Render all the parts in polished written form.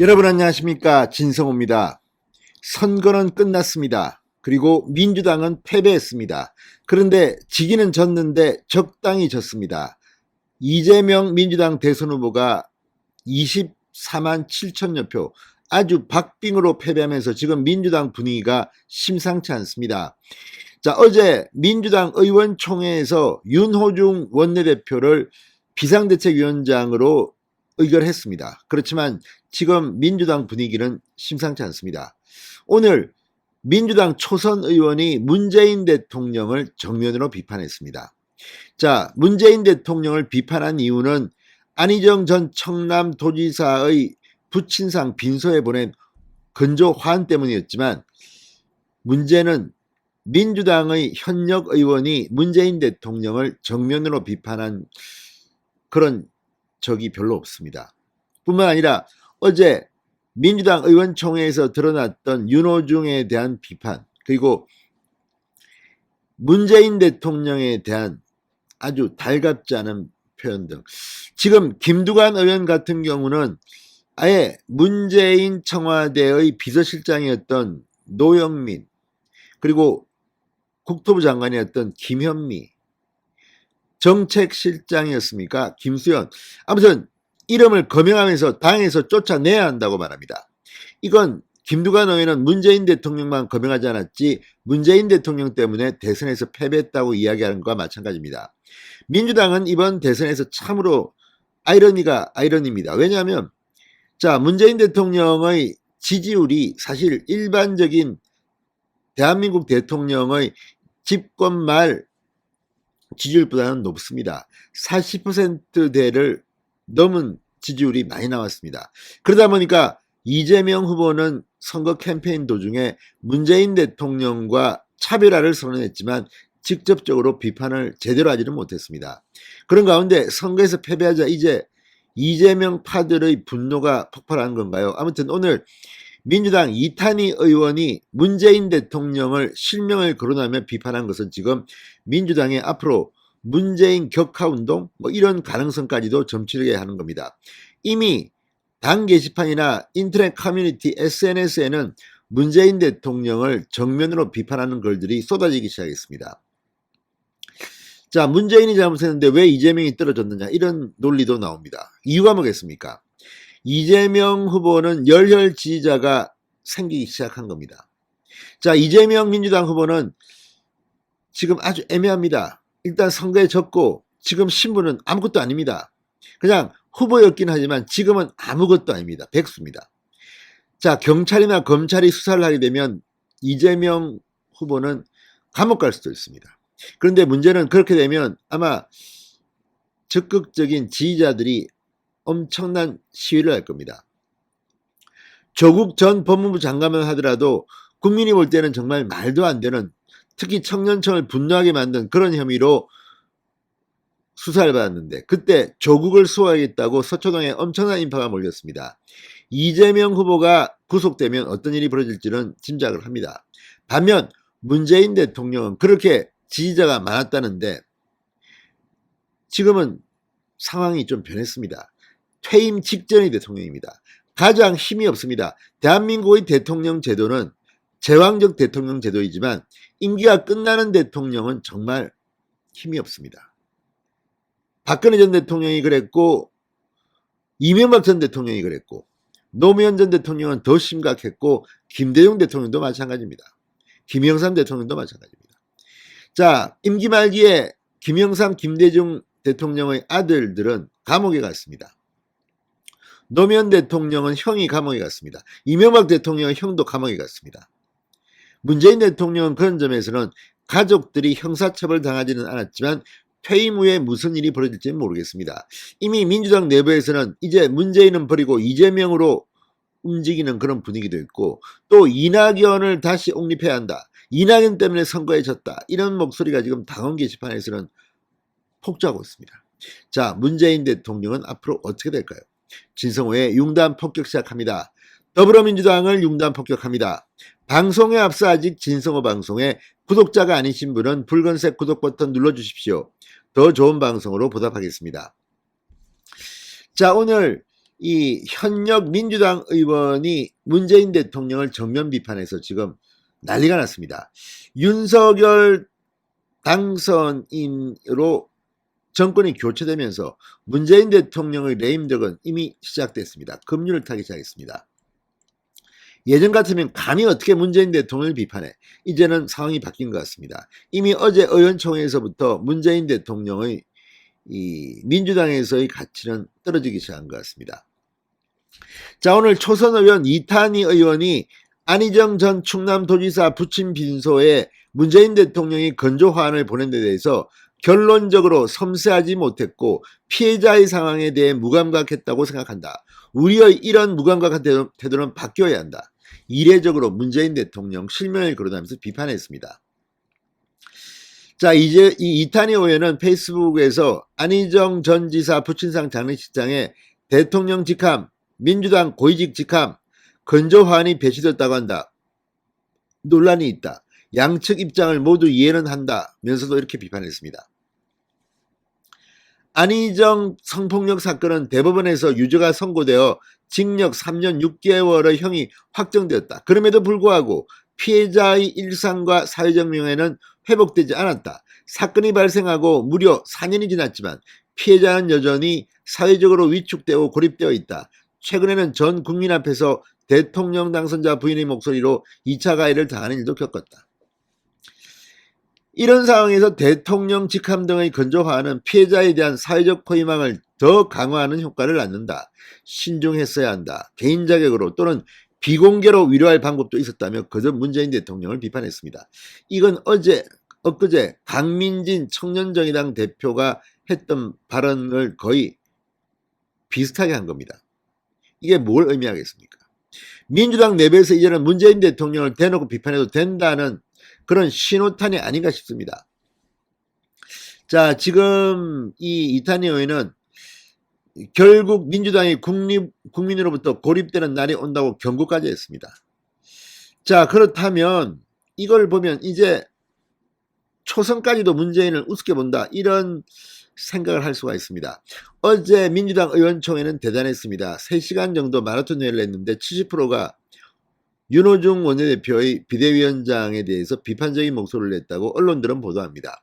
여러분 안녕하십니까, 진성호입니다. 선거는 끝났습니다. 그리고 민주당은 패배했습니다. 그런데 지기는 졌는데 적당히 졌습니다. 이재명 민주당 대선 후보가 24만 7천여 표, 아주 박빙으로 패배하면서 지금 민주당 분위기가 심상치 않습니다. 자, 어제 민주당 의원총회에서 윤호중 원내대표를 비상대책위원장으로 의결했습니다. 그렇지만 지금 민주당 분위기는 심상치 않습니다. 오늘 민주당 초선 의원이 문재인 대통령을 정면으로 비판했습니다. 자, 문재인 대통령을 비판한 이유는 안희정 전 청남도지사의 부친상 빈소에 보낸 건조 화환 때문이었지만, 문제는 민주당의 현역 의원이 문재인 대통령을 정면으로 비판한 그런 적이 별로 없습니다. 뿐만 아니라 어제 민주당 의원총회에서 드러났던 윤호중에 대한 비판, 그리고 문재인 대통령에 대한 아주 달갑지 않은 표현 등, 지금 김두관 의원 같은 경우는 아예 문재인 청와대의 비서실장이었던 노영민, 그리고 국토부 장관이었던 김현미, 정책실장이었습니까? 김수현. 아무튼 이름을 거명하면서 당에서 쫓아내야 한다고 말합니다. 이건 김두관 의원은 문재인 대통령만 거명하지 않았지 문재인 대통령 때문에 대선에서 패배했다고 이야기하는 것과 마찬가지입니다. 민주당은 이번 대선에서 참으로 아이러니입니다. 왜냐하면 자, 문재인 대통령의 지지율이 사실 일반적인 대한민국 대통령의 집권 말 지지율보다는 높습니다. 40%대를 넘은 지지율이 많이 나왔습니다. 그러다 보니까 이재명 후보는 선거 캠페인 도중에 문재인 대통령과 차별화를 선언했지만 직접적으로 비판을 제대로 하지는 못했습니다. 그런 가운데 선거에서 패배하자 이제 이재명 파들의 분노가 폭발한 건가요? 아무튼 오늘 민주당 이탄희 의원이 문재인 대통령을 실명을 거론하며 비판한 것은 지금 민주당의 앞으로 문재인 격하운동 이런 가능성까지도 점치게 하는 겁니다. 이미 당 게시판이나 인터넷 커뮤니티 SNS에는 문재인 대통령을 정면으로 비판하는 글들이 쏟아지기 시작했습니다. 자, 문재인이 잘못했는데 왜 이재명이 떨어졌느냐, 이런 논리도 나옵니다. 이유가 뭐겠습니까? 이재명 후보는 열혈 지지자가 생기기 시작한 겁니다. 자, 이재명 민주당 후보는 지금 아주 애매합니다. 일단 선거에 졌고 지금 신분은 아무것도 아닙니다. 그냥 후보였긴 하지만 지금은 아무것도 아닙니다. 백수입니다. 자, 경찰이나 검찰이 수사를 하게 되면 이재명 후보는 감옥 갈 수도 있습니다. 그런데 문제는 그렇게 되면 아마 적극적인 지지자들이 엄청난 시위를 할 겁니다. 조국 전 법무부 장관만 하더라도 국민이 볼 때는 정말 말도 안 되는, 특히 청년층을 분노하게 만든 그런 혐의로 수사를 받았는데, 그때 조국을 수호하겠다고 서초동에 엄청난 인파가 몰렸습니다. 이재명 후보가 구속되면 어떤 일이 벌어질지는 짐작을 합니다. 반면 문재인 대통령은 그렇게 지지자가 많았다는데 지금은 상황이 좀 변했습니다. 퇴임 직전의 대통령입니다. 가장 힘이 없습니다. 대한민국의 대통령 제도는 제왕적 대통령 제도이지만 임기가 끝나는 대통령은 정말 힘이 없습니다. 박근혜 전 대통령이 그랬고 이명박 전 대통령이 그랬고 노무현 전 대통령은 더 심각했고 김대중 대통령도 마찬가지입니다. 김영삼 대통령도 마찬가지입니다. 자, 임기 말기에 김영삼, 김대중 대통령의 아들들은 감옥에 갔습니다. 노무현 대통령은 형이 감옥에 갔습니다. 이명박 대통령은 형도 감옥에 갔습니다. 문재인 대통령은 그런 점에서는 가족들이 형사처벌 당하지는 않았지만 퇴임 후에 무슨 일이 벌어질지는 모르겠습니다. 이미 민주당 내부에서는 이제 문재인은 버리고 이재명으로 움직이는 그런 분위기도 있고, 또 이낙연을 다시 옹립해야 한다, 이낙연 때문에 선거에 졌다, 이런 목소리가 지금 당원 게시판에서는 폭주하고 있습니다. 자, 문재인 대통령은 앞으로 어떻게 될까요? 진성호의 융단 폭격 시작합니다. 더불어민주당을 융단 폭격합니다. 방송에 앞서 아직 진성호 방송에 구독자가 아니신 분은 붉은색 구독 버튼 눌러주십시오. 더 좋은 방송으로 보답하겠습니다. 자, 오늘 이 현역 민주당 의원이 문재인 대통령을 정면 비판해서 지금 난리가 났습니다. 윤석열 당선인으로 정권이 교체되면서 문재인 대통령의 레임덕은 이미 시작됐습니다. 급류를 타기 시작했습니다. 예전 같으면 감히 어떻게 문재인 대통령을 비판해. 이제는 상황이 바뀐 것 같습니다. 이미 어제 의원총회에서부터 문재인 대통령의 이 민주당에서의 가치는 떨어지기 시작한 것 같습니다. 자, 오늘 초선 의원 이탄희 의원이 안희정 전 충남도지사 부친 빈소에 문재인 대통령이 건조화환을 보낸 데 대해서 결론적으로 섬세하지 못했고 피해자의 상황에 대해 무감각했다고 생각한다. 우리의 이런 무감각한 태도는 바뀌어야 한다. 이례적으로 문재인 대통령 실명을 거론하면서 비판했습니다. 자, 이제 이 이탄희 의원은 페이스북에서 안희정 전 지사 부친상 장례식장에 대통령 직함, 민주당 고위직 직함, 건조화환이 배치됐다고 한다. 논란이 있다. 양측 입장을 모두 이해는 한다면서도 이렇게 비판했습니다. 안희정 성폭력 사건은 대법원에서 유죄가 선고되어 징역 3년 6개월의 형이 확정되었다. 그럼에도 불구하고 피해자의 일상과 사회적 명예는 회복되지 않았다. 사건이 발생하고 무려 4년이 지났지만 피해자는 여전히 사회적으로 위축되고 고립되어 있다. 최근에는 전 국민 앞에서 대통령 당선자 부인의 목소리로 2차 가해를 당하는 일도 겪었다. 이런 상황에서 대통령 직함 등의 건조화는 피해자에 대한 사회적 포위망을 더 강화하는 효과를 낳는다. 신중했어야 한다. 개인 자격으로 또는 비공개로 위로할 방법도 있었다며 그저 문재인 대통령을 비판했습니다. 이건 엊그제 강민진 청년정의당 대표가 했던 발언을 거의 비슷하게 한 겁니다. 이게 뭘 의미하겠습니까? 민주당 내부에서 이제는 문재인 대통령을 대놓고 비판해도 된다는 그런 신호탄이 아닌가 싶습니다. 자, 지금 이 이탄희 의원은 결국 민주당이 국민으로부터 고립되는 날이 온다고 경고까지 했습니다. 자, 그렇다면 이걸 보면 이제 초선까지도 문재인을 우습게 본다, 이런 생각을 할 수가 있습니다. 어제 민주당 의원총회는 대단했습니다. 3시간 정도 마라톤 회의를 했는데 70%가 윤호중 원내대표의 비대위원장에 대해서 비판적인 목소리를 냈다고 언론들은 보도합니다.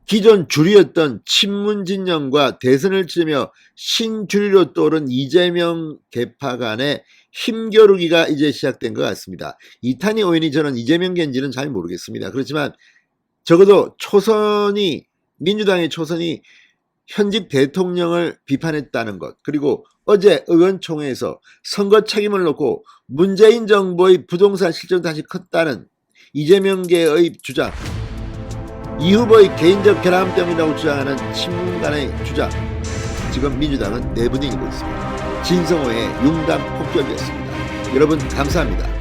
기존 주류였던 친문 진영과 대선을 치르며 신주류로 떠오른 이재명 계파 간의 힘겨루기가 이제 시작된 것 같습니다. 이탄희 의원이 저는 이재명계인지는 잘 모르겠습니다. 그렇지만 적어도 민주당의 초선이 현직 대통령을 비판했다는 것, 그리고 어제 의원총회에서 선거 책임을 놓고 문재인 정부의 부동산 실적이 다시 컸다는 이재명계의 주장, 이 후보의 개인적 결함 때문이라고 주장하는 친문 간의 주장, 지금 민주당은 내분위기고 있습니다. 진성호의 융단 폭격이었습니다. 여러분 감사합니다.